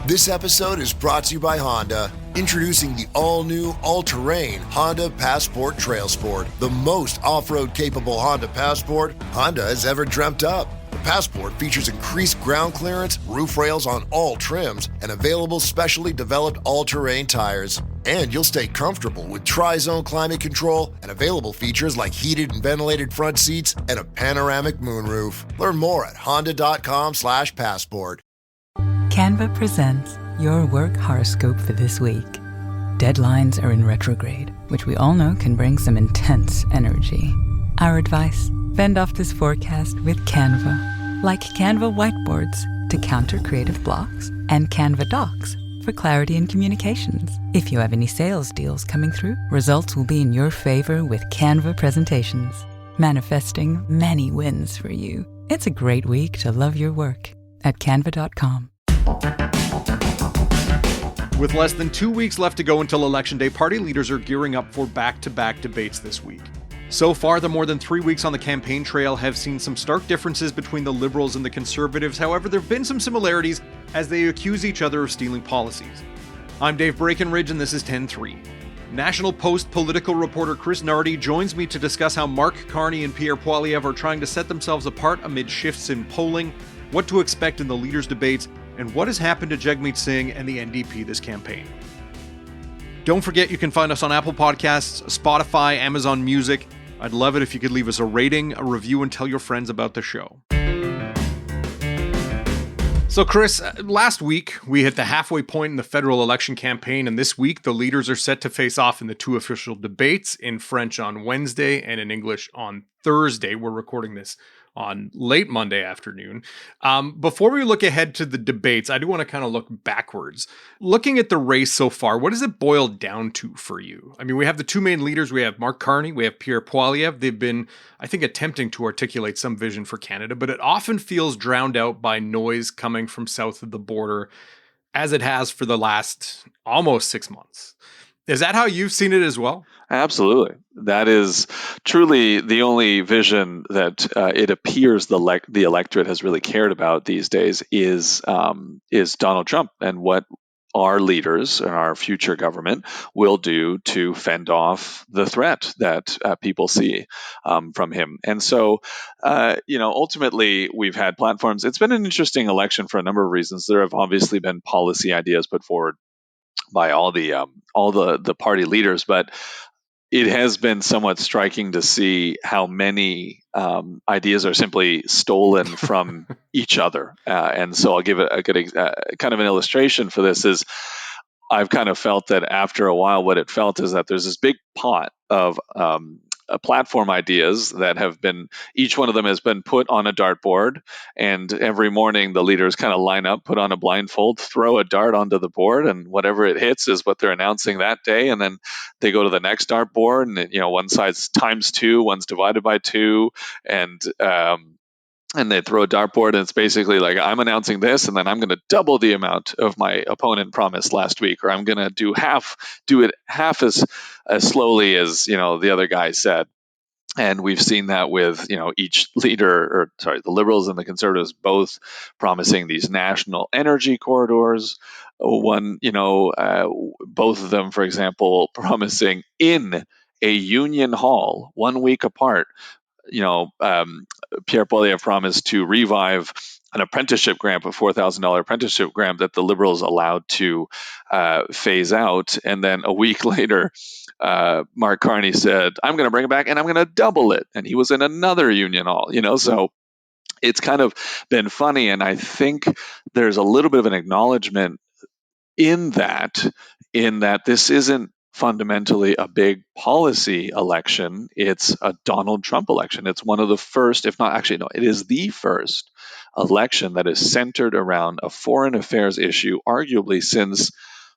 This episode is brought to you by Honda. Introducing the all-new, all-terrain Honda Passport Trail Sport, the most off-road capable Honda Passport Honda has ever dreamt up. The Passport features increased ground clearance, roof rails on all trims, and available specially developed all-terrain tires. And you'll stay comfortable with tri-zone climate control and available features like heated and ventilated front seats and a panoramic moonroof. Learn more at honda.com/passport. Canva presents your work horoscope for this week. Deadlines are in retrograde, which we all know can bring some intense energy. Our advice: fend off this forecast with Canva. Like Canva whiteboards to counter creative blocks, and Canva docs for clarity in communications. If you have any sales deals coming through, results will be in your favor with Canva presentations. Manifesting many wins for you. It's a great week to love your work at canva.com. With less than 2 weeks left to go until Election Day, party leaders are gearing up for back-to-back debates this week. So far, the more than 3 weeks on the campaign trail have seen some stark differences between the Liberals and the Conservatives. However, there have been some similarities as they accuse each other of stealing policies. I'm Dave Breakenridge, and this is 10-3. National Post political reporter Chris Nardi joins me to discuss how Mark Carney and Pierre Poilievre are trying to set themselves apart amid shifts in polling, what to expect in the leaders' debates, and what has happened to Jagmeet Singh and the NDP this campaign. Don't forget you can find us on Apple Podcasts, Spotify, Amazon Music. I'd love it if you could leave us a rating, a review, and tell your friends about the show. So Chris, last week we hit the halfway point in the federal election campaign, and this week the leaders are set to face off in the two official debates, in French on Wednesday and in English on Thursday. We're recording this on late Monday afternoon. Before we look ahead to the debates, I do want to kind of look backwards. Looking at the race so far, what does it boil down to for you? I mean, we have the two main leaders. We have Mark Carney, we have Pierre Poilievre. They've been, I think, attempting to articulate some vision for Canada, but it often feels drowned out by noise coming from south of the border, as it has for the last almost 6 months. Is that how you've seen it as well? Absolutely. That is truly the only vision that it appears the electorate has really cared about these days is Donald Trump and what our leaders and our future government will do to fend off the threat that people see from him. And so, ultimately, we've had platforms. It's been an interesting election for a number of reasons. There have obviously been policy ideas put forward by all the party leaders, but it has been somewhat striking to see how many ideas are simply stolen from each other. And so I'll give it a good kind of an illustration for this is I've kind of felt that after a while, what it felt is that there's this big pot of platform ideas that have been, each one of them has been put on a dartboard, and every morning the leaders kind of line up, put on a blindfold, throw a dart onto the board, and whatever it hits is what they're announcing that day. And then they go to the next dartboard, and one side's times 2, one's divided by 2, and they throw a dartboard, and it's basically like, I'm announcing this, and then I'm going to double the amount of my opponent promised last week, or I'm going to do it half as slowly as the other guy said. And we've seen that with each leader, the Liberals and the Conservatives both promising these national energy corridors. One, both of them, for example, promising in a union hall 1 week apart. Pierre Poilievre promised to revive an apprenticeship grant, a $4,000 apprenticeship grant that the Liberals allowed to phase out. And then a week later, Mark Carney said, I'm going to bring it back and I'm going to double it. And he was in another union hall, so it's kind of been funny. And I think there's a little bit of an acknowledgement in that this isn't fundamentally a big policy election. It's a Donald Trump election. It's one of the first, if not actually, no, it is the first election that is centered around a foreign affairs issue, arguably since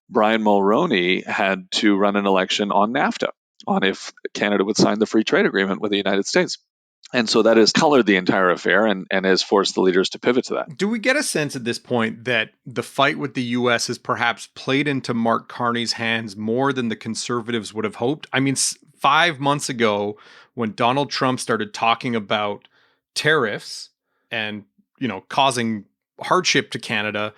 Brian Mulroney had to run an election on NAFTA, on if Canada would sign the free trade agreement with the United States. And so that has colored the entire affair and has forced the leaders to pivot to that. Do we get a sense at this point that the fight with the U.S. has perhaps played into Mark Carney's hands more than the Conservatives would have hoped? I mean, 5 months ago, when Donald Trump started talking about tariffs and, causing hardship to Canada,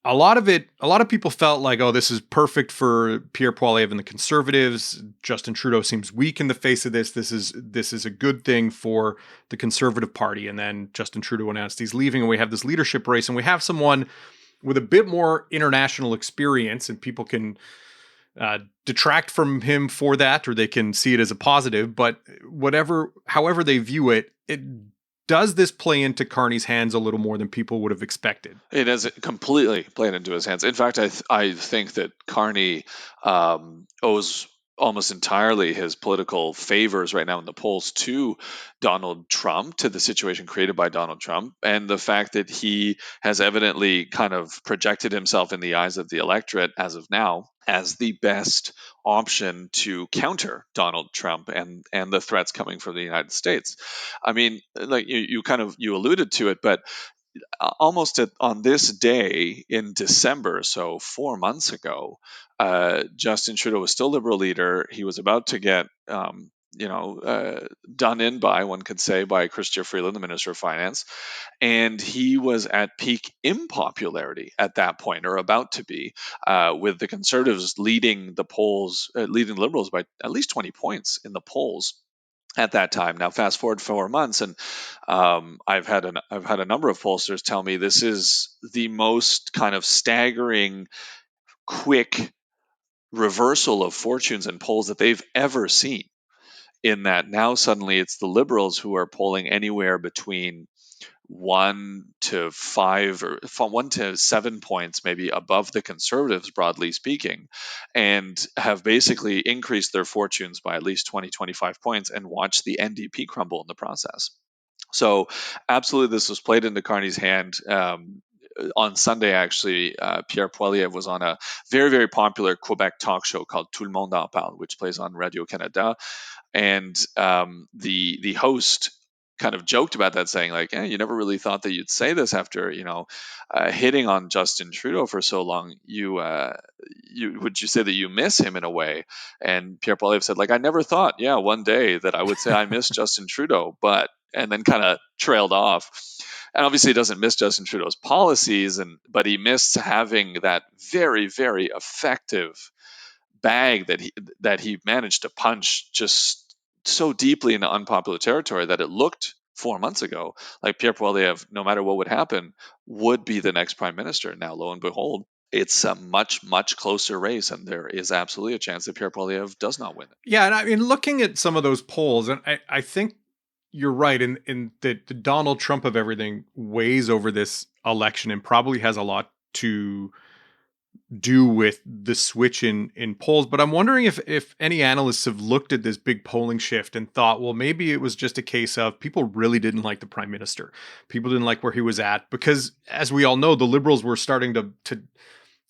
a lot of people felt like, oh, this is perfect for Pierre Poilievre and the Conservatives. Justin Trudeau seems weak in the face of this. This is a good thing for the Conservative Party. And then Justin Trudeau announced he's leaving, and we have this leadership race, and we have someone with a bit more international experience, and people can detract from him for that, or they can see it as a positive. But however they view it, does this play into Carney's hands a little more than people would have expected? It has completely played into his hands. In fact, I think that Carney owes almost entirely his political favors right now in the polls to Donald Trump, to the situation created by Donald Trump, and the fact that he has evidently kind of projected himself in the eyes of the electorate as of now as the best option to counter Donald Trump and the threats coming from the United States. I mean, like you alluded to it, but almost on this day in December, so 4 months ago, Justin Trudeau was still Liberal leader. He was about to get, done in by, one could say, by Chrystia Freeland, the Minister of Finance, and he was at peak impopularity at that point, or about to be, with the Conservatives leading the polls, leading the Liberals by at least 20 points in the polls at that time. Now, fast forward 4 months, and I've had a number of pollsters tell me this is the most kind of staggering, quick reversal of fortunes in polls that they've ever seen. In that now suddenly it's the Liberals who are polling anywhere between 1 to 5 or from 1 to 7 points maybe above the Conservatives, broadly speaking, and have basically increased their fortunes by at least 20-25 points and watched the NDP crumble in the process. So absolutely this was played into Carney's hand. On Sunday, actually, Pierre Poilievre was on a very, very popular Quebec talk show called Tout le monde en parle, which plays on Radio Canada, and the host kind of joked about that, saying like, you never really thought that you'd say this after hitting on Justin Trudeau for so long. You would you say that you miss him in a way? And Pierre Poilievre said, like, I never thought, one day that I would say I miss Justin Trudeau, and then kind of trailed off. And obviously, he doesn't miss Justin Trudeau's policies, but he missed having that very, very effective bag that he managed to punch just so deeply into unpopular territory that it looked 4 months ago like Pierre Poilievre, no matter what would happen, would be the next prime minister. Now, lo and behold, it's a much, much closer race, and there is absolutely a chance that Pierre Poilievre does not win it. Yeah, and I mean, looking at some of those polls, and I think you're right in that the Donald Trump of everything weighs over this election and probably has a lot to do with the switch in polls. But I'm wondering if any analysts have looked at this big polling shift and thought, well, maybe it was just a case of people really didn't like the prime minister. People didn't like where he was at, because as we all know, the Liberals were starting to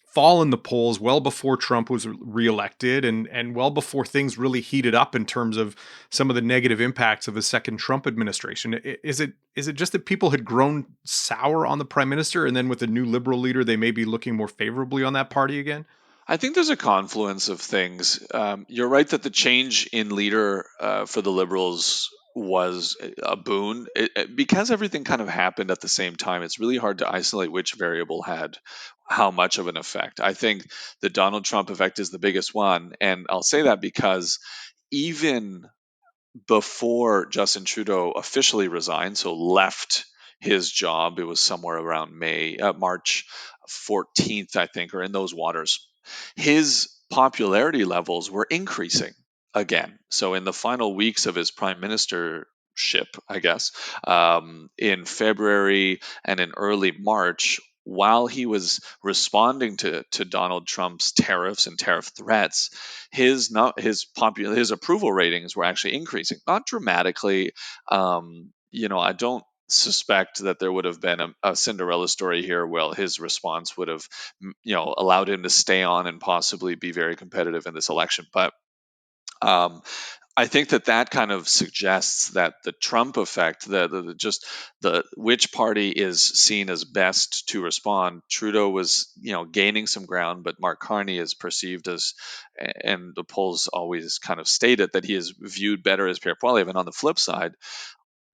fall in the polls well before Trump was reelected, and well before things really heated up in terms of some of the negative impacts of a second Trump administration. Is it just that people had grown sour on the prime minister, and then with a new Liberal leader, they may be looking more favorably on that party again? I think there's a confluence of things. You're right that the change in leader for the Liberals was a boon. Because everything kind of happened at the same time, it's really hard to isolate which variable had how much of an effect. I think the Donald Trump effect is the biggest one. And I'll say that because even before Justin Trudeau officially resigned, so left his job, it was somewhere around March 14th, I think, or in those waters, his popularity levels were increasing again. So in the final weeks of his prime ministership, I guess, in February and in early March, while he was responding to Donald Trump's tariffs and tariff threats, his approval ratings were actually increasing, not dramatically. I don't suspect that there would have been a Cinderella story here. Well, his response would have, allowed him to stay on and possibly be very competitive in this election. But um, I think that kind of suggests that the Trump effect, just the which party is seen as best to respond. Trudeau was, gaining some ground, but Mark Carney is perceived as, and the polls always kind of stated that he is viewed better as Pierre Poilievre. And on the flip side,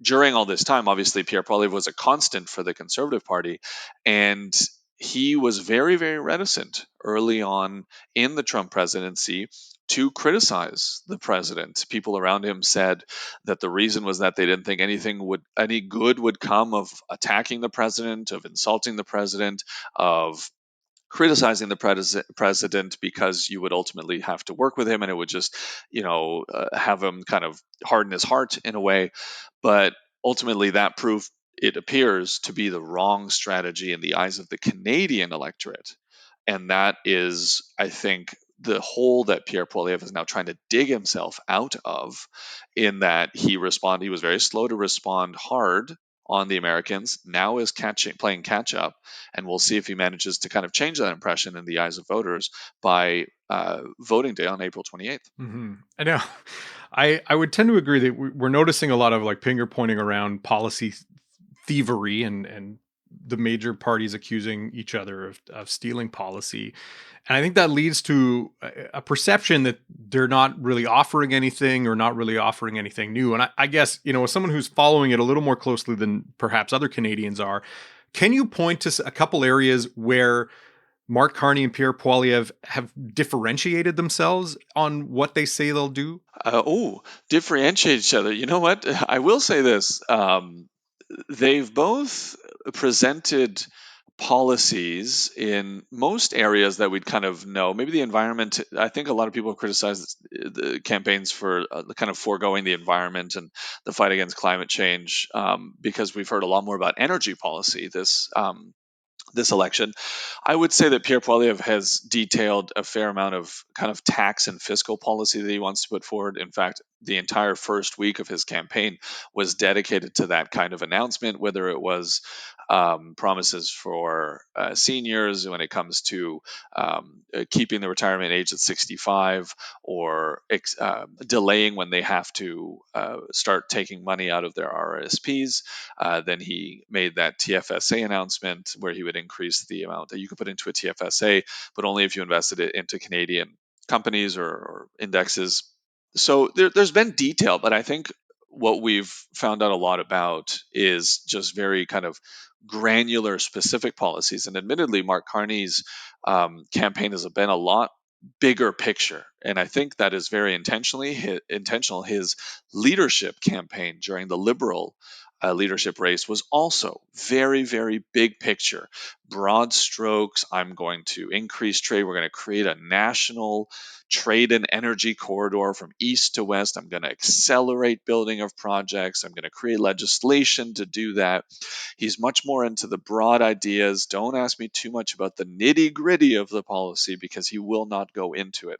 during all this time, obviously Pierre Poilievre was a constant for the Conservative Party, and he was very, very reticent early on in the Trump presidency to criticize the president. People around him said that the reason was that they didn't think any good would come of attacking the president, of insulting the president, of criticizing the president, because you would ultimately have to work with him and it would just, have him kind of harden his heart in a way. But ultimately, that proved, it appears, to be the wrong strategy in the eyes of the Canadian electorate. And that is, I think, the hole that Pierre Poilievre is now trying to dig himself out of, in that he was very slow to respond hard on the Americans, now is playing catch up, and we'll see if he manages to kind of change that impression in the eyes of voters by voting day on April 28th. I know. I would tend to agree that we're noticing a lot of like finger pointing around policy thievery and the major parties accusing each other of stealing policy. And I think that leads to a perception that they're not really offering anything or not really offering anything new. And I guess, as someone who's following it a little more closely than perhaps other Canadians are, can you point to a couple areas where Mark Carney and Pierre Poilievre have differentiated themselves on what they say they'll do? Differentiate each other. You know what? I will say this. They've both presented policies in most areas that we'd kind of know. Maybe the environment. I think a lot of people criticize the campaigns for kind of foregoing the environment and the fight against climate change, because we've heard a lot more about energy policy this election. I would say that Pierre Poilievre has detailed a fair amount of kind of tax and fiscal policy that he wants to put forward. In fact, the entire first week of his campaign was dedicated to that kind of announcement, whether it was promises for seniors when it comes to keeping the retirement age at 65, or delaying when they have to start taking money out of their RRSPs. Then he made that TFSA announcement where he would increase the amount that you could put into a TFSA, but only if you invested it into Canadian companies or indexes. So there's been detail, but I think what we've found out a lot about is just very kind of granular, specific policies. And admittedly, Mark Carney's campaign has been a lot bigger picture, and I think that is very intentional. His leadership campaign during the Liberal leadership race was also very, very big picture, broad strokes. I'm going to increase trade. We're going to create a national trade and energy corridor from east to west. I'm going to accelerate building of projects. I'm going to create legislation to do that. He's much more into the broad ideas. Don't ask me too much about the nitty gritty of the policy, because he will not go into it.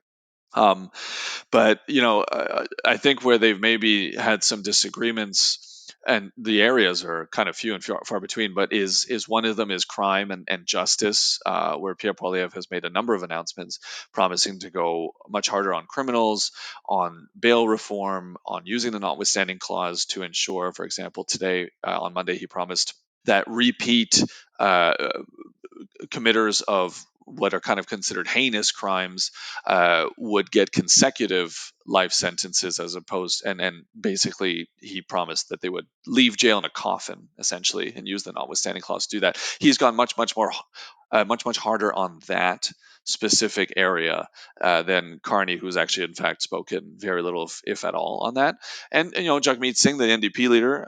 But I think where they've maybe had some disagreements, and the areas are kind of few and far between, but is one of them is crime and justice, where Pierre Poilievre has made a number of announcements promising to go much harder on criminals, on bail reform, on using the notwithstanding clause to ensure, for example, today on Monday he promised that repeat committers of what are kind of considered heinous crimes would get consecutive life sentences, as opposed, and basically he promised that they would leave jail in a coffin, essentially, and use the notwithstanding clause to do that. He's gone much harder on that specific area than Carney, who's actually in fact spoken very little, if at all, on that. And Jagmeet Singh, the NDP leader,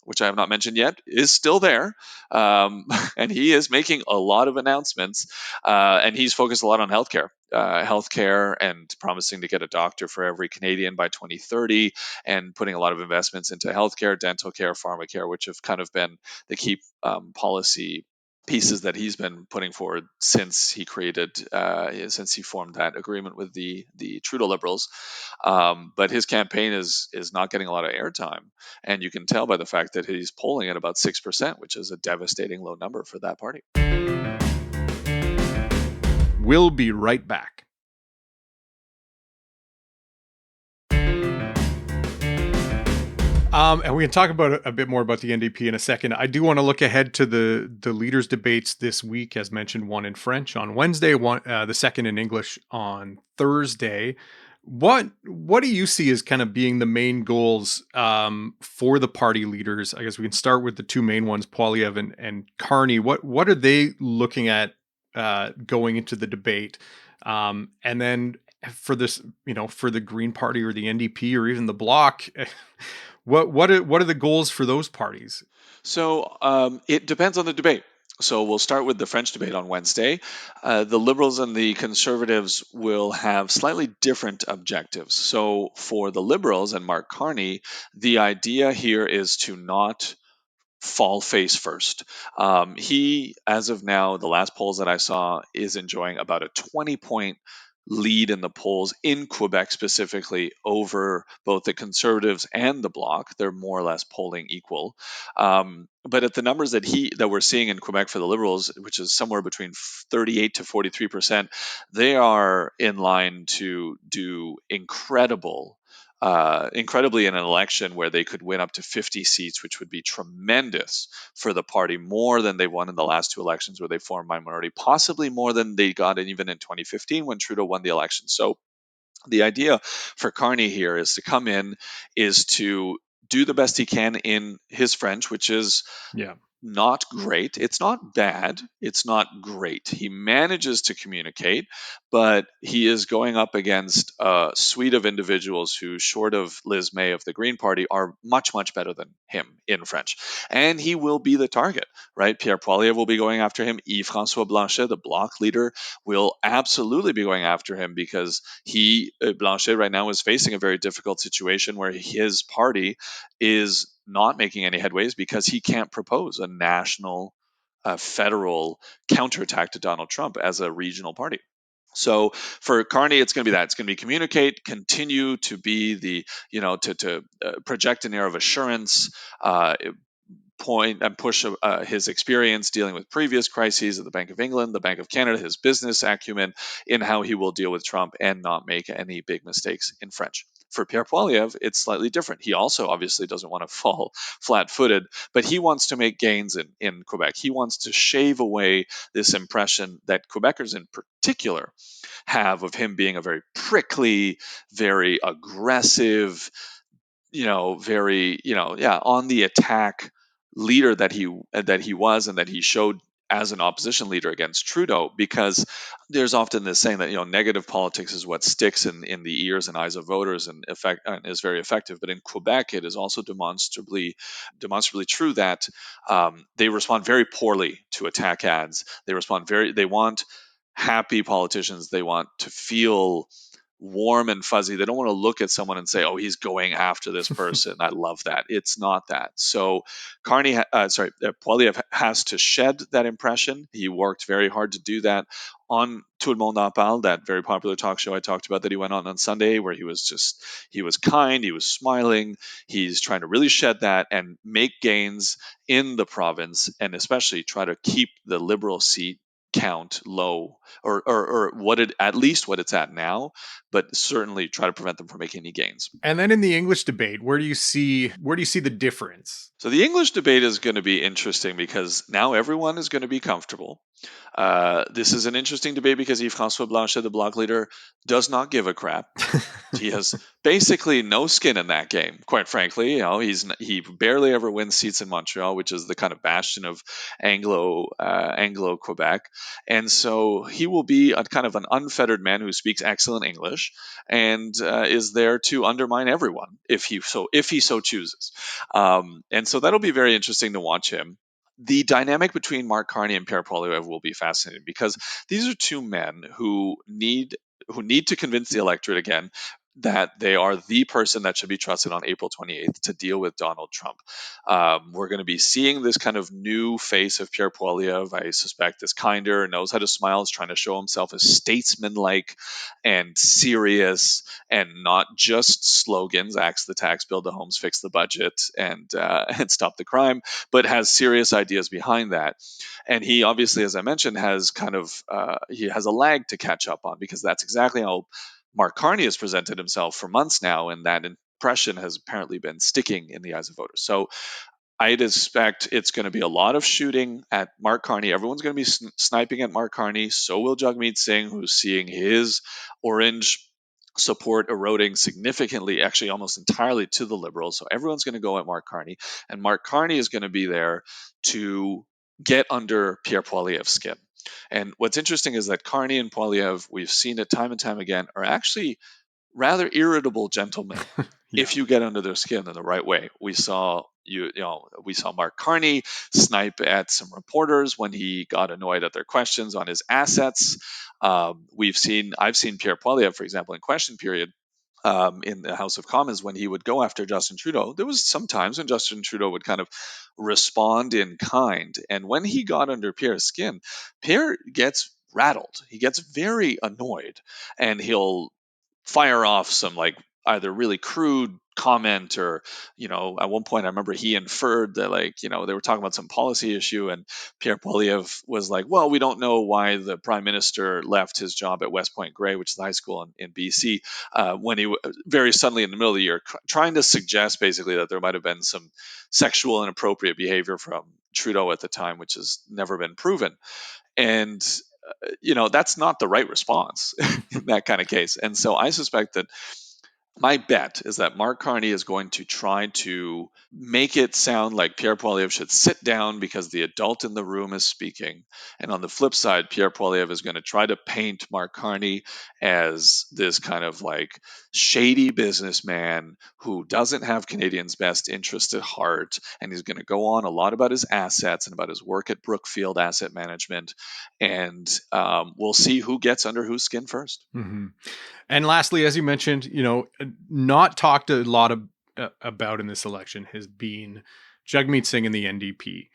which I have not mentioned yet, is still there, and he is making a lot of announcements, and he's focused a lot on healthcare, and promising to get a doctor for every Canadian by 2030, and putting a lot of investments into healthcare, dental care, pharmacare, which have kind of been the key policy pieces that he's been putting forward since he formed that agreement with the Trudeau Liberals. But his campaign is not getting a lot of airtime, and you can tell by the fact that he's polling at about 6%, which is a devastating low number for that party. We'll be right back. And we can talk about a bit more about the NDP in a second. I do want to look ahead to the leaders' debates this week, as mentioned, one in French on Wednesday, the second in English on Thursday. What do you see as kind of being the main goals for the party leaders? I guess we can start with the two main ones, Poilievre and Carney. What are they looking at going into the debate? And then for this, for the Green Party or the NDP or even the Bloc, what are the goals for those parties? So it depends on the debate. So we'll start with the French debate on Wednesday. The Liberals and the Conservatives will have slightly different objectives. So for the Liberals and Mark Carney, the idea here is to not fall face first. He, as of now, the last polls that I saw, is enjoying about a 20-point lead in the polls in Quebec specifically over both the Conservatives and the Bloc. They're more or less polling equal. But at the numbers that we're seeing in Quebec for the Liberals, which is somewhere between 38 to 43%, they are in line to do incredibly in an election where they could win up to 50 seats, which would be tremendous for the party, more than they won in the last two elections where they formed minority, possibly more than they got even in 2015 when Trudeau won the election. So the idea for Carney here is to come in, is to do the best he can in his French, which is Yeah. not great. It's not bad. It's not great. He manages to communicate, but he is going up against a suite of individuals who, short of Liz May of the Green Party, are much, much better than him in French. And he will be the target, right? Pierre Poilievre will be going after him. Yves-François Blanchet, the Bloc leader, will absolutely be going after him because Blanchet right now is facing a very difficult situation where his party is not making any headways because he can't propose a national, federal counterattack to Donald Trump as a regional party. So for Carney, it's going to be that. It's going to be communicate, continue to be to project an air of assurance, point and push his experience dealing with previous crises at the Bank of England, the Bank of Canada, his business acumen in how he will deal with Trump and not make any big mistakes in French. For Pierre Poilievre, it's slightly different. He also obviously doesn't want to fall flat footed, but he wants to make gains in Quebec. He wants to shave away this impression that Quebecers in particular have of him being a very prickly, very aggressive, very, on the attack leader that he was and that he showed as an opposition leader against Trudeau, because there's often this saying that negative politics is what sticks in the ears and eyes of voters and is very effective. But in Quebec, it is also demonstrably true that they respond very poorly to attack ads. They want happy politicians. They want to feel warm and fuzzy. They don't want to look at someone and say, "Oh, he's going after this person." I love that. It's not that. So, Poilievre has to shed that impression. He worked very hard to do that on Tout le monde en parle, that very popular talk show I talked about that he went on Sunday, where he was kind, he was smiling. He's trying to really shed that and make gains in the province, and especially try to keep the Liberal seat count low, or at least what it's at now, but certainly try to prevent them from making any gains. And then in the English debate, where do you see the difference? So the English debate is going to be interesting because now everyone is going to be comfortable. This is an interesting debate because Yves-François Blanchet, the Bloc leader, does not give a crap. He has basically no skin in that game, quite frankly. He barely ever wins seats in Montreal, which is the kind of bastion of Anglo Quebec, and so he will be a kind of an unfettered man who speaks excellent English and is there to undermine everyone if he so chooses. And so that'll be very interesting to watch him. The dynamic between Mark Carney and Pierre Poilievre will be fascinating because these are two men who need to convince the electorate again that they are the person that should be trusted on April 28th to deal with Donald Trump. We're going to be seeing this kind of new face of Pierre Poilievre. I suspect is kinder, knows how to smile, is trying to show himself as statesman-like and serious, and not just slogans: axe the tax, build the homes, fix the budget, and stop the crime, but has serious ideas behind that. And he obviously, as I mentioned, he has a lag to catch up on, because that's exactly how Mark Carney has presented himself for months now, and that impression has apparently been sticking in the eyes of voters. So I'd expect it's going to be a lot of shooting at Mark Carney. Everyone's going to be sniping at Mark Carney. So will Jagmeet Singh, who's seeing his orange support eroding significantly, actually almost entirely, to the Liberals. So everyone's going to go at Mark Carney, and Mark Carney is going to be there to get under Pierre Poilievre's skin. And what's interesting is that Carney and Poilievre, we've seen it time and time again, are actually rather irritable gentlemen Yeah. if you get under their skin in the right way. We saw we saw Mark Carney snipe at some reporters when he got annoyed at their questions on his assets. I've seen Pierre Poilievre, for example, in question period, in the House of Commons, when he would go after Justin Trudeau. There was some times when Justin Trudeau would kind of respond in kind, and when he got under Pierre's skin, Pierre gets rattled. He gets very annoyed, and he'll fire off some, like, either really crude comment, or at one point I remember he inferred that, like, they were talking about some policy issue, and Pierre Poilievre was like, well, we don't know why the prime minister left his job at West Point Grey, which is the high school in BC, when very suddenly in the middle of the year, trying to suggest basically that there might have been some sexual inappropriate behavior from Trudeau at the time, which has never been proven. And that's not the right response in that kind of case. And so I suspect that my bet is that Mark Carney is going to try to make it sound like Pierre Poilievre should sit down because the adult in the room is speaking. And on the flip side, Pierre Poilievre is going to try to paint Mark Carney as this kind of like shady businessman who doesn't have Canadians' best interest at heart. And he's going to go on a lot about his assets and about his work at Brookfield Asset Management. And we'll see who gets under whose skin first. Mm-hmm. And lastly, as you mentioned, not talked a lot about in this election has been Jagmeet Singh and the NDP.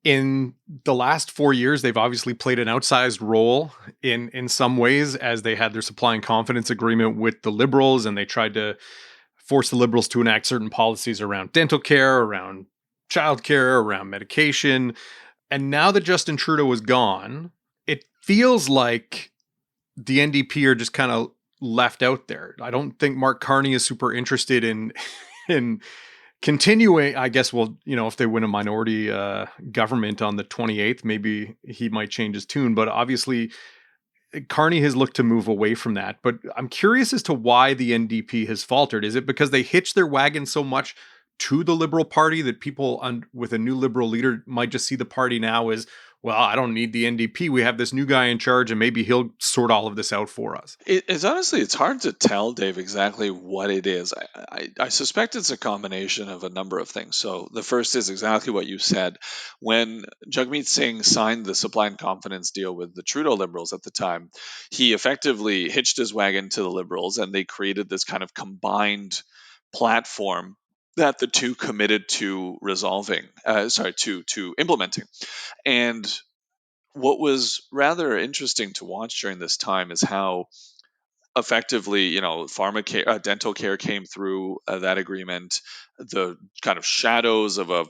In the last 4 years, they've obviously played an outsized role in some ways, as they had their supply and confidence agreement with the Liberals, and they tried to force the Liberals to enact certain policies around dental care, around childcare, around medication. And now that Justin Trudeau is gone, it feels like the NDP are just kind of left out there. I don't think Mark Carney is super interested in continuing. I guess, well, if they win a minority government on the 28th, maybe he might change his tune. But obviously, Carney has looked to move away from that. But I'm curious as to why the NDP has faltered. Is it because they hitched their wagon so much to the Liberal Party that people with a new Liberal leader might just see the party now as, well, I don't need the NDP. We have this new guy in charge, and maybe he'll sort all of this out for us. It's honestly, it's hard to tell, Dave, exactly what it is. I suspect it's a combination of a number of things. So the first is exactly what you said. When Jagmeet Singh signed the supply and confidence deal with the Trudeau Liberals at the time, he effectively hitched his wagon to the Liberals, and they created this kind of combined platform that the two committed to to implementing. And what was rather interesting to watch during this time is how effectively, dental care came through that agreement. The kind of shadows of a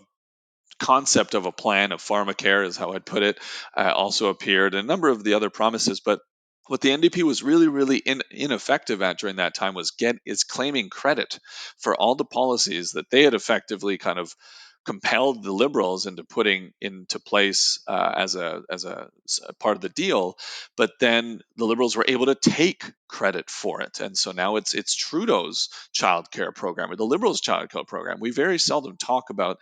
concept of a plan of pharmacare, is how I'd put it, also appeared, and a number of the other promises. But what the NDP was really, really ineffective at during that time is claiming credit for all the policies that they had effectively kind of compelled the Liberals into putting into place as a part of the deal. But then the Liberals were able to take credit for it, and so now it's Trudeau's childcare program or the Liberals' childcare program. We very seldom talk about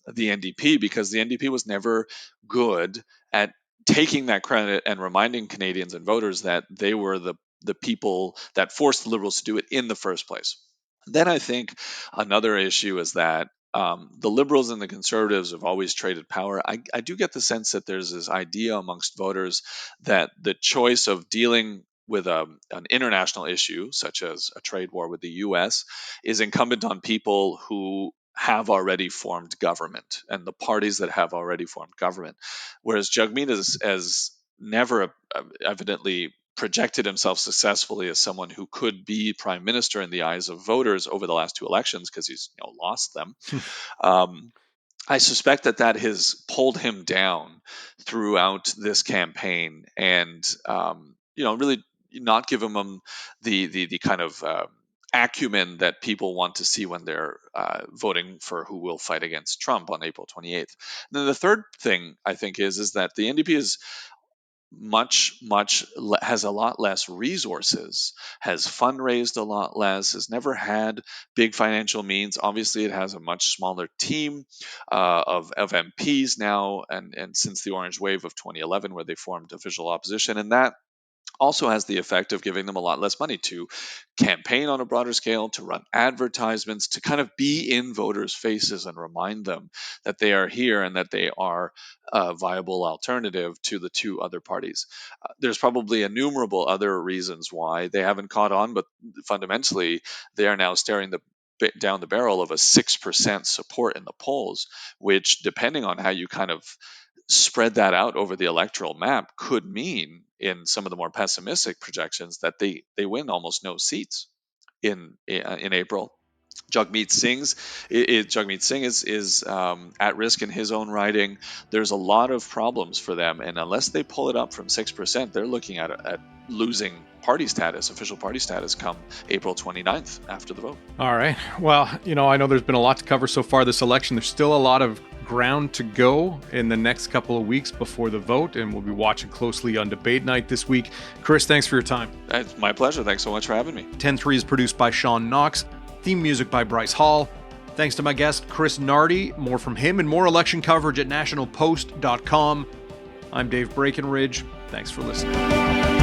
the NDP because the NDP was never good at taking that credit and reminding Canadians and voters that they were the people that forced the Liberals to do it in the first place. Then I think another issue is that the Liberals and the Conservatives have always traded power. I do get the sense that there's this idea amongst voters that the choice of dealing with an international issue, such as a trade war with the US, is incumbent on people who have already formed government and the parties that have already formed government. Whereas Jagmeet has never evidently projected himself successfully as someone who could be prime minister in the eyes of voters over the last two elections, because he's lost them. I suspect that has pulled him down throughout this campaign, and really not given him the kind of acumen that people want to see when they're voting for who will fight against Trump on April 28th. And then the third thing I think is that the NDP is has a lot less resources, has fundraised a lot less, has never had big financial means. Obviously, it has a much smaller team of MPs now, and since the Orange Wave of 2011, where they formed official opposition, and that also has the effect of giving them a lot less money to campaign on a broader scale, to run advertisements, to kind of be in voters' faces and remind them that they are here and that they are a viable alternative to the two other parties. There's probably innumerable other reasons why they haven't caught on, but fundamentally, they are now staring down the barrel of a 6% support in the polls, which, depending on how you kind of spread that out over the electoral map, could mean, in some of the more pessimistic projections, that they win almost no seats in April. Jagmeet Singh is at risk in his own riding. There's a lot of problems for them, and unless they pull it up from 6%, they're looking at losing official party status, come April 29th after the vote. All right. Well, I know there's been a lot to cover so far this election. There's still a lot of ground to go in the next couple of weeks before the vote, and we'll be watching closely on debate night this week. Chris, thanks for your time. It's my pleasure. Thanks so much for having me. 10-3 is produced by Sean Knox. Theme music by Bryce Hall. Thanks to my guest, Chris Nardi. More from him and more election coverage at nationalpost.com. I'm Dave Breakenridge. Thanks for listening.